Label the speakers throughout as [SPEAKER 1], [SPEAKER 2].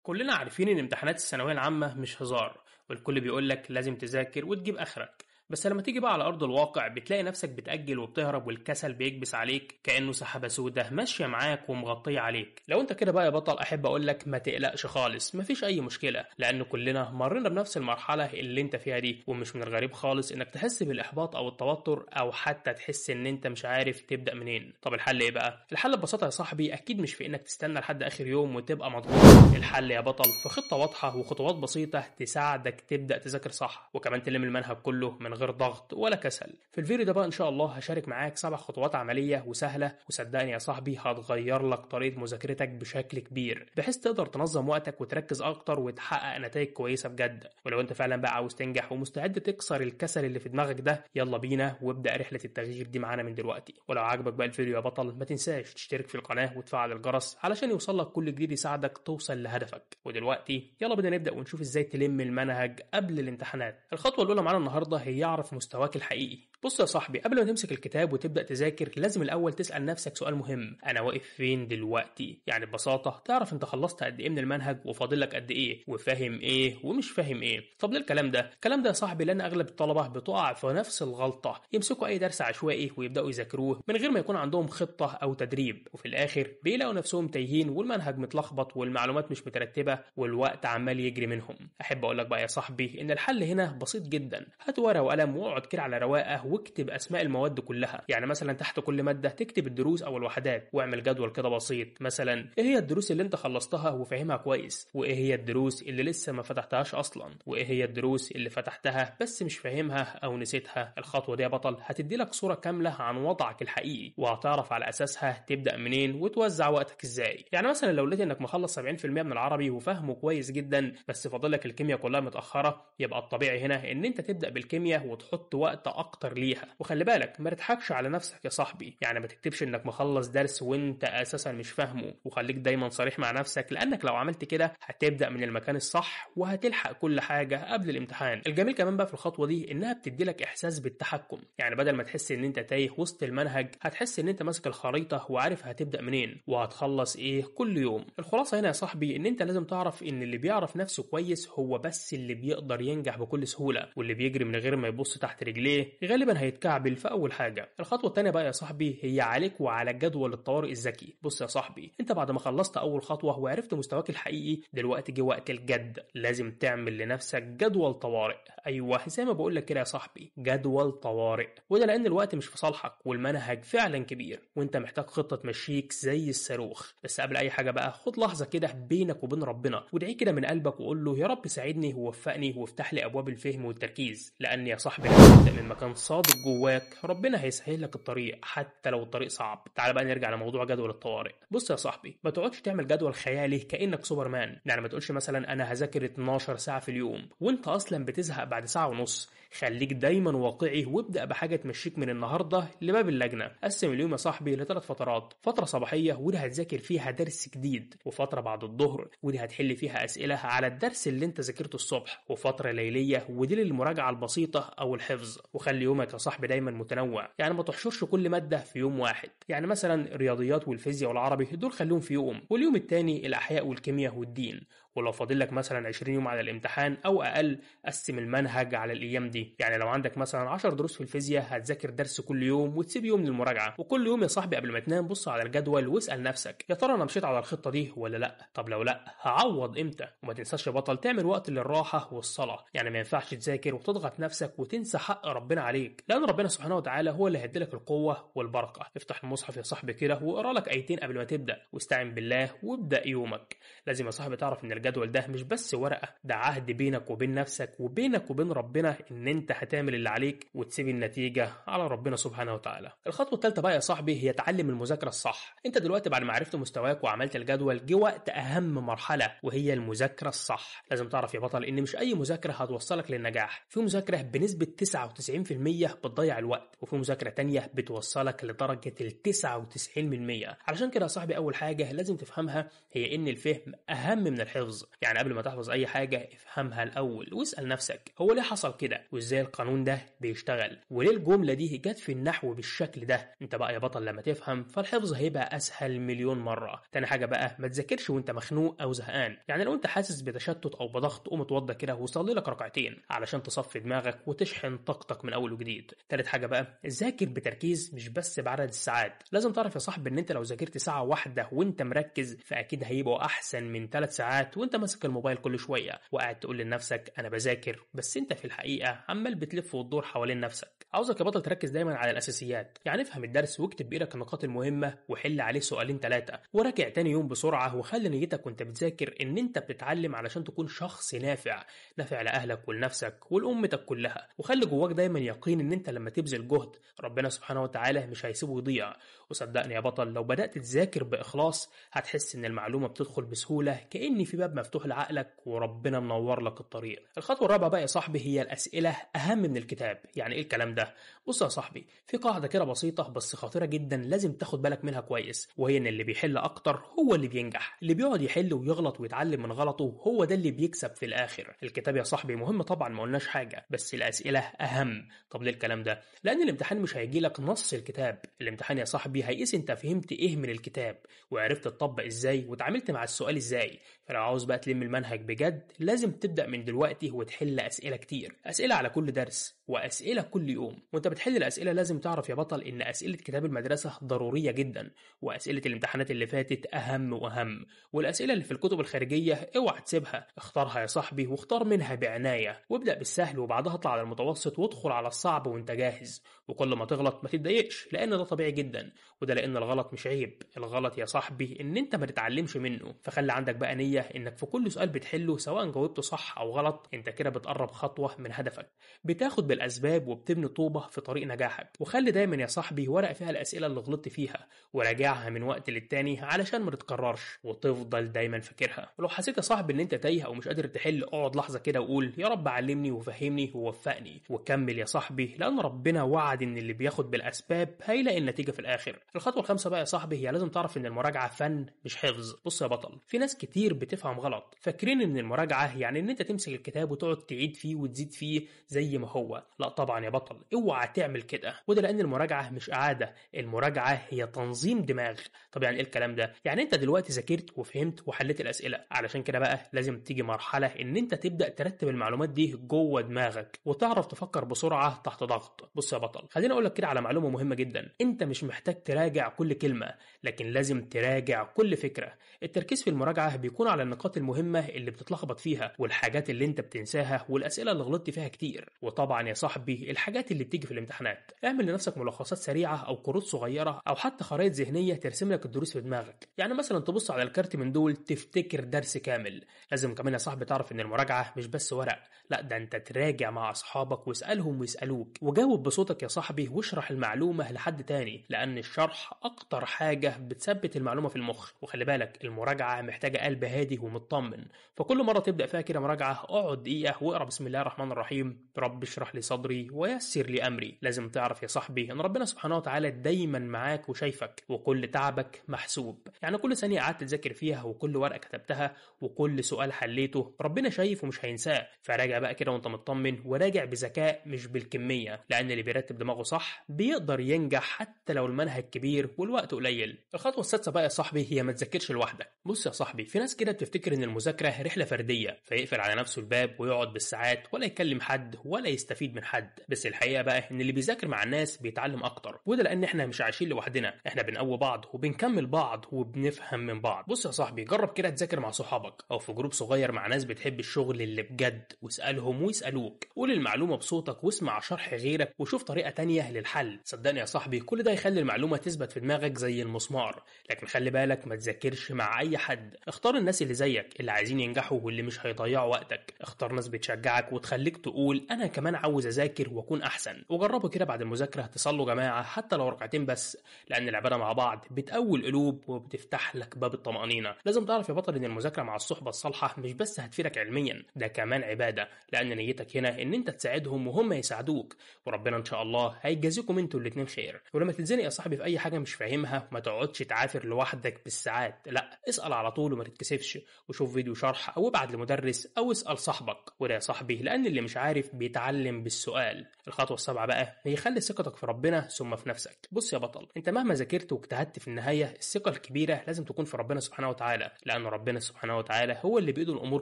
[SPEAKER 1] كلنا عارفين إن امتحانات الثانوية العامة مش هزار، والكل بيقولك لازم تذاكر وتجيب آخرك. بس لما تيجي بقى على أرض الواقع بتلاقي نفسك بتأجل وبتهرب، والكسل بيكبس عليك كأنه سحابة سودة ماشية معاك ومغطية عليك. لو انت كده بقى يا بطل، أحب أقولك ما تقلقش خالص، مفيش أي مشكلة، لأن كلنا مرينا بنفس المرحلة اللي انت فيها دي. ومش من الغريب خالص إنك تحس بالإحباط أو التوتر، أو حتى تحس إن انت مش عارف تبدأ منين. طب الحل إيه بقى؟ الحل ببساطة يا صاحبي أكيد مش في إنك تستنى لحد آخر يوم وتبقى مضغوط. الحل يا بطل في خطة واضحة وخطوات بسيطة تساعدك تبدأ تذاكر صح، وكمان تلم المنهج كله من غير ضغط ولا كسل. في الفيديو ده بقى ان شاء الله هشارك معاك 7 خطوات عملية وسهلة، وصدقني يا صاحبي هتغير لك طريقة مذاكرتك بشكل كبير، بحيث تقدر تنظم وقتك وتركز اكتر وتحقق نتائج كويسة بجد. ولو انت فعلا بقى عاوز تنجح ومستعد تكسر الكسل اللي في دماغك ده، يلا بينا وابدأ رحلة التغيير دي معانا من دلوقتي. ولو عجبك بقى الفيديو يا بطل، ما تنساش تشترك في القناة وتفعل الجرس علشان يوصلك كل جديد يساعدك توصل لهدفك. ودلوقتي يلا بينا نبدأ ونشوف ازاي تلم المنهج قبل الامتحانات. الخطوة الأولى معانا النهاردة هي اعرف مستواك الحقيقي. بص يا صاحبي، قبل ما تمسك الكتاب وتبدأ تذاكر لازم الأول تسأل نفسك سؤال مهم: أنا واقف فين دلوقتي؟ يعني ببساطة تعرف أنت خلصت قد إيه من المنهج وفاضل لك قد إيه، وفاهم إيه ومش فاهم إيه. طب ليه الكلام ده؟ الكلام ده يا صاحبي لأن أغلب الطلبة بتقع في نفس الغلطة، يمسكوا أي درس عشوائي ويبدأوا يذاكروه من غير ما يكون عندهم خطة أو تدريب، وفي الآخر بيلاقوا نفسهم تايهين والمنهج متلخبط والمعلومات مش مترتبة والوقت عمال يجري منهم. أحب أقول لك بقى يا صاحبي إن الحل هنا بسيط جدا. هات ورقة وقلم واقعد كده على رواقة واكتب اسماء المواد كلها. يعني مثلا تحت كل ماده تكتب الدروس او الوحدات، واعمل جدول كده بسيط. مثلا ايه هي الدروس اللي انت خلصتها وفاهمها كويس، وايه هي الدروس اللي لسه ما فتحتهاش اصلا، وايه هي الدروس اللي فتحتها بس مش فاهمها او نسيتها. الخطوه دي يا بطل هتدي لك صوره كامله عن وضعك الحقيقي، وهتعرف على اساسها تبدا منين وتوزع وقتك ازاي. يعني مثلا لو لقيت انك مخلص 70% من العربي وفاهمه كويس جدا، بس فاضل لك الكيمياء كلها متاخره، يبقى الطبيعي هنا ان انت تبدا بالكيمياء وتحط وقت اكتر ليها. وخلي بالك ما تضحكش على نفسك يا صاحبي، يعني ما تكتبش انك مخلص درس وانت اساسا مش فاهمه، وخليك دايما صريح مع نفسك، لانك لو عملت كده هتبدا من المكان الصح وهتلحق كل حاجه قبل الامتحان. الجميل كمان بقى في الخطوه دي انها بتدي لك احساس بالتحكم، يعني بدل ما تحس ان انت تايه وسط المنهج هتحس ان انت ماسك الخريطه وعارف هتبدا منين وهتخلص ايه كل يوم. الخلاصه هنا يا صاحبي ان انت لازم تعرف ان اللي بيعرف نفسه كويس هو بس اللي بيقدر ينجح بكل سهوله، واللي بيجري من غير ما يبص تحت رجليه غالبا هيتكعبل في اول حاجه. الخطوه الثانيه بقى يا صاحبي هي عليك وعلى جدول الطوارئ الذكي. بص يا صاحبي، انت بعد ما خلصت اول خطوه وعرفت مستواك الحقيقي، دلوقتي جه وقت الجد. لازم تعمل لنفسك جدول طوارئ. ايوه زي ما بقول لك كده يا صاحبي، جدول طوارئ. وده لان الوقت مش في صالحك والمنهج فعلا كبير، وانت محتاج خطه تمشيك زي الصاروخ. بس قبل اي حاجه بقى خد لحظه كده بينك وبين ربنا، وادعي كده من قلبك وقول له: يا رب ساعدني ووفقني وافتح لي ابواب الفهم والتركيز. لان يا صاحبي لما تبدا من مكان صادق جواك ربنا هيسهل لك الطريق حتى لو الطريق صعب. تعال بقى نرجع لموضوع جدول الطوارئ. بص يا صاحبي، ما تقعدش تعمل جدول خيالي كانك سوبرمان. يعني ما تقولش مثلا انا هذاكر 12 ساعه في اليوم وانت اصلا بتزهق بعد ساعه ونص. خليك دايما واقعي وابدا بحاجه تمشيك من النهارده لباب اللجنه. قسم اليوم يا صاحبي لثلاث فترات: فتره صباحيه ودي هتذاكر فيها درس جديد، وفتره بعد الظهر ودي هتحل فيها اسئله على الدرس اللي انت ذاكرته الصبح، وفتره ليليه ودي للمراجعه البسيطه او الحفظ. وخلي يومك يا صاحبي دايما متنوع، يعني ما تحشرش كل ماده في يوم واحد. يعني مثلا الرياضيات والفيزياء والعربي دول خليهم في يوم، واليوم التاني الاحياء والكيمياء والدين. ولو فاضل لك مثلا 20 يوم على الامتحان او اقل، قسم المنهج على الايام دي. يعني لو عندك مثلا 10 دروس في الفيزياء هتذاكر درس كل يوم وتسيب يوم للمراجعه. وكل يوم يا صاحبي قبل ما تنام بص على الجدول واسال نفسك: يا ترى انا مشيت على الخطه دي ولا لا؟ طب لو لا هعوض امتى؟ وما تنساش يا بطل تعمل وقت للراحه والصلاه. يعني ما ينفعش تذاكر وتضغط نفسك وتنسى حق ربنا عليك، لان ربنا سبحانه وتعالى هو اللي هيديلك القوه والبركه. افتح المصحف يا صاحبي كده واقرا لك ايتين قبل ما تبدا، واستعن بالله وابدا يومك. لازم يا صاحبي تعرف ان الجدول ده مش بس ورقه، ده عهد بينك وبين نفسك وبينك وبين ربنا ان انت هتعمل اللي عليك وتسيب النتيجه على ربنا سبحانه وتعالى. الخطوه الثالثه بقى يا صاحبي هي تعلم المذاكره الصح. انت دلوقتي بعد ما عرفت مستواك وعملت الجدول جه وقت اهم مرحله وهي المذاكره الصح. لازم تعرف يا بطل ان مش اي مذاكره هتوصلك للنجاح. في مذاكره بنسبه 99% بتضيع الوقت، وفي مذاكره تانية بتوصلك لدرجه ال 99%. علشان كده يا صاحبي اول حاجه لازم تفهمها هي ان الفهم اهم من الحفظ. الحفظ. يعني قبل ما تحفظ اي حاجه افهمها الاول واسال نفسك هو ليه حصل كده، وازاي القانون ده بيشتغل، وليه الجمله دي جت في النحو بالشكل ده. انت بقى يا بطل لما تفهم فالحفظ هيبقى اسهل مليون مره. تاني حاجه بقى ما تذاكرش وانت مخنوق او زهقان. يعني لو انت حاسس بتشتت او بضغط قوم اتوضى كده وصلي لك ركعتين علشان تصفي دماغك وتشحن طاقتك من اول وجديد. تالت حاجه بقى ذاكر بتركيز مش بس بعدد الساعات. لازم تعرف يا صاحبي ان انت لو ذاكرت ساعه واحده وانت مركز فاكيد هيبقوا احسن من 3 ساعات وانت ماسك الموبايل كل شويه وقاعد تقول لنفسك انا بذاكر بس انت في الحقيقه عمال بتلف وتدور حوالين نفسك. عاوزك يا بطل تركز دايما على الاساسيات. يعني افهم الدرس واكتب بايدك النقاط المهمه وحل عليه سؤالين 3 وراجع تاني يوم بسرعه، وخلي نيتك وانت بتذاكر ان انت بتتعلم علشان تكون شخص نافع لاهلك ولنفسك ولامتك كلها. وخلي جواك دايما يقين ان انت لما تبذل جهد ربنا سبحانه وتعالى مش هيسيبه يضيع. وصدقني يا بطل لو بدات تذاكر باخلاص هتحس ان المعلومه بتدخل بسهوله كأن في باب مفتوح لعقلك وربنا منور لك الطريق. الخطوه الرابعه بقى يا صاحبي هي الاسئله اهم من الكتاب. يعني ايه الكلام ده؟ بص يا صاحبي في قاعده كده بسيطه بس خطيره جدا لازم تاخد بالك منها كويس، وهي ان اللي بيحل اكتر هو اللي بينجح. اللي بيقعد يحل ويغلط ويتعلم من غلطه هو ده اللي بيكسب في الاخر. الكتاب يا صاحبي مهم طبعا ما قلناش حاجه، بس الاسئله اهم. طب ليه الكلام ده؟ لان الامتحان مش هيجي لك نص الكتاب. الامتحان يا صاحبي هيقيس انت فهمت ايه من الكتاب وعرفت تطبق ازاي وتعاملت مع السؤال ازاي. فلو عاوز بقى تلم المنهج بجد لازم تبدا من دلوقتي وتحل اسئله كتير، اسئله على كل درس واسئله كل يوم. وانت بتحل الاسئله لازم تعرف يا بطل ان اسئله كتاب المدرسه ضروريه جدا، واسئله الامتحانات اللي فاتت اهم واهم، والاسئله اللي في الكتب الخارجيه اوعى تسيبها. اختارها يا صاحبي واختار منها بعنايه، وابدا بالسهل وبعدها اطلع على المتوسط وادخل على الصعب وانت جاهز. وكل ما تغلط ما تتضايقش لان ده طبيعي جدا، وده لان الغلط مش عيب. الغلط يا صاحبي ان انت ما تتعلمش منه. فخلي عندك بقى نيه انك في كل سؤال بتحله سواء جاوبته صح او غلط انت كده بتقرب خطوه من هدفك، بتاخد بالاسباب وبتبني طوبه في طريق نجاحك. وخلي دايما يا صاحبي ورقه فيها الاسئله اللي غلطت فيها وراجعها من وقت للتاني علشان ما تتكررش وتفضل دايما فاكرها. ولو حسيت يا صاحبي ان انت تايه او مش قادر تحل اقعد لحظه كده وقول يا رب علمني وفهمني ووفقني، وكمل يا صاحبي لان ربنا وعد ان اللي بياخد بالاسباب هيلاقي النتيجه في الاخر. الخطوه الخامسه بقى يا صاحبي هي لازم تعرف ان المراجعه فن مش حفظ. بص يا بطل في ناس كتير بتفهم غلط فاكرين ان المراجعه يعني ان انت تمسك الكتاب وتقعد تعيد فيه وتزيد فيه زي ما هو. لا طبعا يا بطل اوعى تعمل كده، وده لان المراجعه مش اعاده، المراجعه هي تنظيم دماغ. طب يعني ايه الكلام ده؟ يعني انت دلوقتي ذاكرت وفهمت وحليت الاسئله، علشان كده بقى لازم تيجي مرحله ان انت تبدا ترتب المعلومات دي جوه دماغك وتعرف تفكر بسرعه تحت ضغط. بص يا بطل خليني اقول لك كده على معلومه مهمه جدا، انت مش محتاج تراجع كل كلمه لكن لازم تراجع كل فكره. التركيز في المراجعه بيكون على النقاط المهمه اللي بتتلخبط فيها والحاجات اللي انت بتنساها والاسئله اللي غلطت فيها كتير، وطبعا يا صاحبي الحاجات اللي بتيجي في الامتحانات. اعمل لنفسك ملخصات سريعه او كروت صغيره او حتى خرائط ذهنيه ترسم لك الدروس في دماغك. يعني مثلا تبص على الكارت من دول تفتكر درس كامل. لازم كمان يا صاحبي تعرف ان المراجعه مش بس ورق، لا ده انت تراجع مع اصحابك واسالهم ويسالوك، وجاوب بصوتك يا صاحبي واشرح المعلومه لحد تاني لان الشرح اكتر حاجه بتثبت المعلومه في المخ. وخلي بالك المراجعه محتاجه قلب هادي ومطمن، فكل مره تبدا فيها كده مراجعه اقعد دقيقه واقرا بسم الله الرحمن الرحيم رب اشرح لي صدري ويسر لي امري. لازم تعرف يا صاحبي ان ربنا سبحانه وتعالى دايما معاك وشايفك وكل تعبك محسوب. يعني كل ثانيه قعدت تذاكر فيها وكل ورقه كتبتها وكل سؤال حليته ربنا شايف ومش هينساه. فراجع بقى كده وانت مطمن وراجع بذكاء مش بالكميه، لان اللي بيرتب دماغه صح بيقدر ينجح حتى لو المنهج كبير والوقت قليل. الخطوه السادسه بقى يا صاحبي هي ما تذاكرش لوحدك. بص يا صاحبي في ناس كده بتفتكر ان المذاكره رحله فرديه فيقفل على نفسه الباب ويقعد بالساعات ولا يكلم حد ولا يستفيد من حد، بس الحقيقه بقى ان اللي بيذاكر مع الناس بيتعلم اكتر، وده لان احنا مش عايشين لوحدنا، احنا بنقوي بعض وبنكمل بعض وبنفهم من بعض. بص يا صاحبي جرب كده تذاكر مع صحابك او في جروب صغير مع ناس بتحب الشغل اللي بجد واسالهم ويسالوك. قول المعلومه بصوتك واسمع شرح غيرك وشوف طريقه تانية للحل. صدقني يا صاحبي كل ده يخلي المعلومه تثبت في دماغك زي المسمار. لكن خلي بالك ما تذاكرش مع اي حد، اختار الناس اللي زيك اللي عايزين ينجحوا واللي مش هيضيعوا وقتك. اختار ناس بتشجعك وتخليك تقول انا كمان عاوز عاوز اذاكر واكون احسن. وجربوا كده بعد المذاكره تصلوا جماعه حتى لو ركعتين بس، لان العباده مع بعض بتقوي القلوب وبتفتح لك باب الطمانينه. لازم تعرف يا بطل ان المذاكره مع الصحبه الصالحه مش بس هتفيدك علميا، ده كمان عباده، لان نيتك هنا ان انت تساعدهم وهم يساعدوك، وربنا ان شاء الله هيجازيكم انتوا الاتنين خير. ولما تتزنق يا صاحبي في اي حاجه مش فاهمها ما تقعدش تعافر لوحدك بالساعات، لا اسال على طول وما تتكسفش، وشوف فيديو شرح او ابعت لمدرس او اسال صاحبك. وده يا صاحبي لان اللي مش عارف بيتعلم بالسؤال. الخطوه السابعه بقى هي خلي ثقتك في ربنا ثم في نفسك. بص يا بطل، انت مهما ذاكرت واجتهدت في النهايه الثقه الكبيره لازم تكون في ربنا سبحانه وتعالى، لان ربنا سبحانه وتعالى هو اللي بايده الامور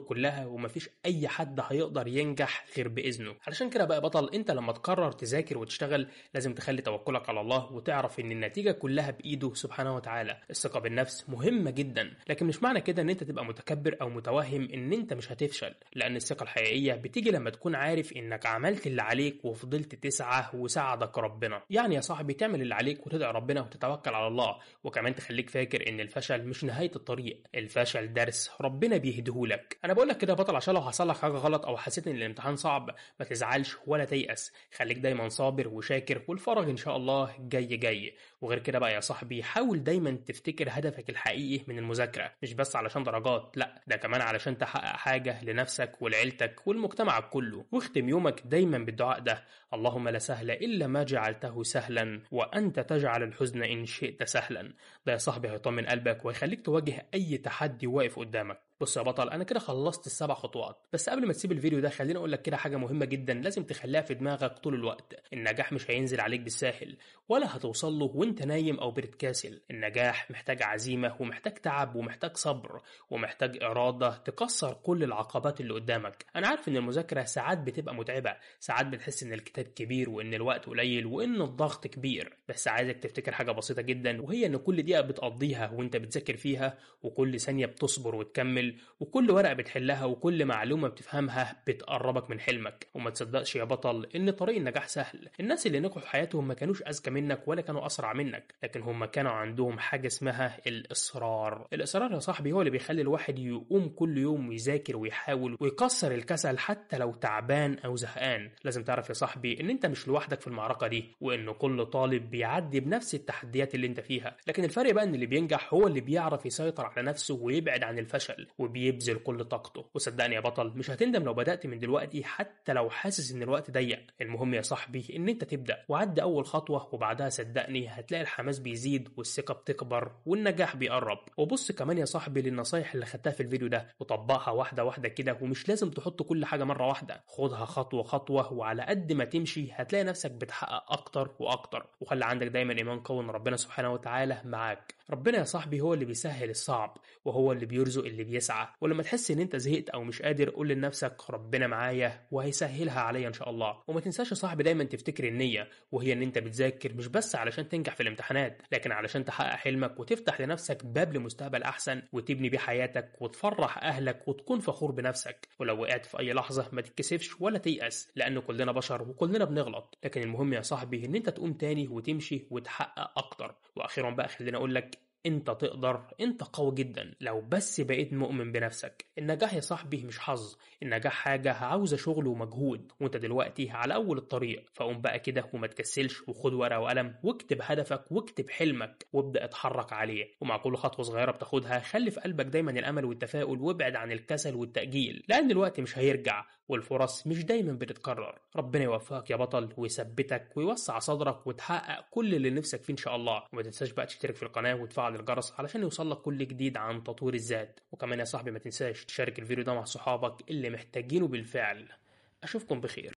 [SPEAKER 1] كلها، ومفيش اي حد هيقدر ينجح غير باذنه. علشان كده بقى يا بطل، انت لما تقرر تذاكر وتشتغل لازم تخلي توكلك على الله، وتعرف ان النتيجه كلها بايده سبحانه وتعالى. الثقه بالنفس مهمه جدا، لكن مش معنى كده ان انت تبقى متكبر او متوهم ان انت مش هتفشل، لان الثقه الحقيقيه بتيجي لما تكون عارف انك عملت اللي عليك وفضلت تسعى وساعدك ربنا. يعني يا صاحبي تعمل اللي عليك وتدعي ربنا وتتوكل على الله، وكمان تخليك فاكر ان الفشل مش نهايه الطريق، الفشل درس ربنا بيهديهولك. انا بقول لك كده يا بطل عشان لو حصل لك حاجه غلط او حسيت ان الامتحان صعب ما تزعلش ولا تيأس، خليك دايما صابر وشاكر، والفرج ان شاء الله جاي. وغير كده بقى يا صاحبي حاول دايما تفتكر هدفك الحقيقي من المذاكره، مش بس علشان درجات، لا ده كمان علشان تحقق حاجه لنفسك ولعيلتك والمجتمع كله. واختم يومك دايما بالدعاء ده: اللهم لا سهل الا ما جعلته سهلا وانت تجعل الحزن ان شئت سهلا. ده يا صاحبي هيطمن قلبك ويخليك تواجه اي تحدي واقف قدامك. بص يا بطل، انا كده خلصت السبع خطوات، بس قبل ما تسيب الفيديو ده خليني اقول لك كده حاجه مهمه جدا لازم تخليها في دماغك طول الوقت: النجاح مش هينزل عليك بالساهل، ولا هتوصل له وانت نايم او بتكاسل. النجاح محتاج عزيمه ومحتاج تعب ومحتاج صبر ومحتاج اراده تكسر كل العقبات اللي قدامك. انا عارف ان المذاكره ساعات بتبقى متعبه، ساعات بتحس ان الكتاب كبير وان الوقت قليل وان الضغط كبير، بس عايزك تفتكر حاجه بسيطه جدا، وهي ان كل دقيقه بتقضيها وانت بتذاكر فيها، وكل ثانيه بتصبر وتكمل، وكل ورقة بتحلها، وكل معلومة بتفهمها بتقربك من حلمك. وما تصدقش يا بطل ان طريق النجاح سهل. الناس اللي نجحوا في حياتهم ما كانوش اذكى منك ولا كانوا اسرع منك، لكن هم كانوا عندهم حاجة اسمها الاصرار. الاصرار يا صاحبي هو اللي بيخلي الواحد يقوم كل يوم ويذاكر ويحاول ويكسر الكسل حتى لو تعبان او زهقان. لازم تعرف يا صاحبي ان انت مش لوحدك في المعركة دي، وان كل طالب بيعدي بنفس التحديات اللي انت فيها، لكن الفرق بقى ان اللي بينجح هو اللي بيعرف يسيطر على نفسه ويبعد عن الفشل وبيبذل كل طاقته. وصدقني يا بطل مش هتندم لو بدأت من دلوقتي حتى لو حاسس ان الوقت ضيق. المهم يا صاحبي ان انت تبدأ وعدي اول خطوة، وبعدها صدقني هتلاقي الحماس بيزيد والثقة بتكبر والنجاح بيقرب. وبص كمان يا صاحبي للنصايح اللي خدتها في الفيديو ده وطبقها واحدة واحدة كده، ومش لازم تحط كل حاجة مرة واحدة، خدها خطوة خطوة، وعلى قد ما تمشي هتلاقي نفسك بتحقق اكتر واكتر. وخلي عندك دايما ايمان قوي ان ربنا سبحانه وتعالى معاك. ربنا يا صاحبي هو اللي بيسهل الصعب وهو اللي بيرزق اللي بيسعى. ولما تحس ان انت زهقت او مش قادر قول لنفسك ربنا معايا وهيسهلها عليا ان شاء الله. وما تنساش يا صاحبي دايما تفتكر النية، وهي ان انت بتذاكر مش بس علشان تنجح في الامتحانات، لكن علشان تحقق حلمك وتفتح لنفسك باب لمستقبل احسن وتبني بيه حياتك وتفرح اهلك وتكون فخور بنفسك. ولو وقعت في اي لحظة ما تتكسفش ولا تيأس، لان كلنا بشر وكلنا بنغلط، لكن المهم يا صاحبي ان انت تقوم تاني وتمشي وتحقق اكتر. واخيرا بقى خلينا اقول لك انت تقدر، انت قوي جدا لو بس بقيت مؤمن بنفسك. النجاح يا صاحبي مش حظ، النجاح حاجة عاوزة شغل ومجهود، وانت دلوقتي على اول الطريق. فقوم بقى كده وما تكسلش، وخد ورقة وقلم واكتب هدفك واكتب حلمك وابدأ اتحرك عليه. ومع كل خطوة صغيرة بتاخدها خلي في قلبك دايما الامل والتفاؤل، وابعد عن الكسل والتأجيل، لان الوقت مش هيرجع والفرص مش دايما بتتكرر. ربنا يوفقك يا بطل ويثبتك ويوسع صدرك وتحقق كل اللي نفسك فيه ان شاء الله. وما تنساش بقى تشترك في القناة وتفعل الجرس علشان يوصلك كل جديد عن تطوير الذات. وكمان يا صاحبي ما تنساش تشارك الفيديو ده مع صحابك اللي محتاجينه بالفعل. اشوفكم بخير.